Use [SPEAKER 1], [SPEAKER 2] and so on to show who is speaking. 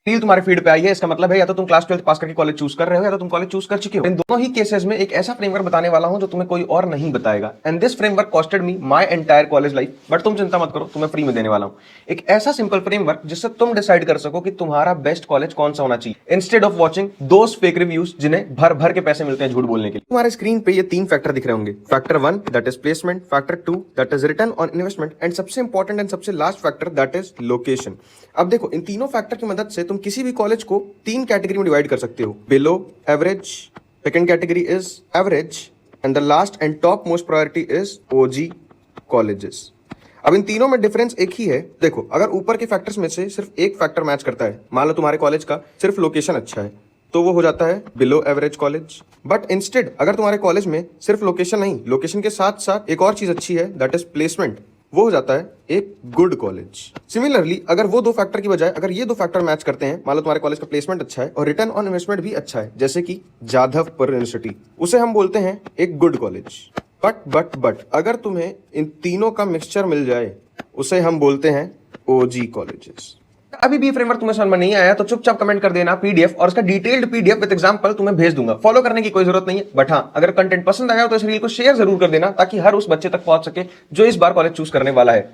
[SPEAKER 1] Reel तुम्हारे feed पे आई है, इसका मतलब है या तो तुम क्लास 12 पास करके कॉलेज चूज कर रहे हो या तो तुम कॉलेज चूज कर चुके हो। इन दोनों ही केसेस में एक ऐसा फ्रेमवर्क बताने वाला हूं जो तुम्हें कोई और नहीं बताएगा। And this framework costed me my entire college life, but तुम चिंता मत करो, तुम्हें फ्री में देने वाला हूं। एक ऐसा सिंपल फ्रेमवर्क जिससे तुम डिसाइड कर सको कि तुम्हारा बेस्ट कॉलेज कौन सा होना चाहिए, instead of watching those fake reviews जिन्हें भर भर के पैसे मिलते हैं झूठ बोलने के लिए। तुम्हारे स्क्रीन पे ये 3 फैक्टर दिख रहे होंगे। Factor 1 that is placement, factor 2 that is return on investment, and सबसे इंपॉर्टेंट एंड सबसे last factor that is location. अब देखो, इन तीनों फैक्टर की मदद से तुम किसी भी कॉलेज को 3 कैटेगरी में डिवाइड कर सकते हो। Below average, second category is average, and the last and top most priority is OG colleges. अब इन तीनों में डिफरेंस एक ही है। देखो, अगर ऊपर के फैक्टर्स में से सिर्फ एक फैक्टर मैच करता है, मान लो तुम्हारे कॉलेज का सिर्फ लोकेशन अच्छा है, तो वो हो जाता है below average college. But instead अगर तुम्हारे कॉलेज में सिर्फ लोकेशन नहीं, लोकेशन के साथ साथ एक और चीज अच्छी है दैट इज प्लेसमेंट, वो हो जाता है एक गुड कॉलेज। सिमिलरली अगर वो 2 फैक्टर की बजाय अगर ये 2 फैक्टर मैच करते हैं, मान लो तुम्हारे कॉलेज का प्लेसमेंट अच्छा है और रिटर्न ऑन इन्वेस्टमेंट भी अच्छा है, जैसे कि जाधवपुर यूनिवर्सिटी, उसे हम बोलते हैं एक गुड कॉलेज। बट अगर तुम्हें इन तीनों का मिक्सचर मिल जाए, उसे हम बोलते हैं ओजी कॉलेजेस। अभी भी फ्रेमवर्क तुम्हें समझ में नहीं आया तो चुपचाप कमेंट कर देना पीडीएफ, और उसका डिटेल्ड पीडीएफ विद एग्जांपल तुम्हें भेज दूंगा। फॉलो करने की कोई जरूरत नहीं है, बट हाँ, अगर कंटेंट पसंद आया तो इस रील को शेयर जरूर कर देना ताकि हर उस बच्चे तक पहुंच सके जो इस बार कॉलेज चूज करने वाला है।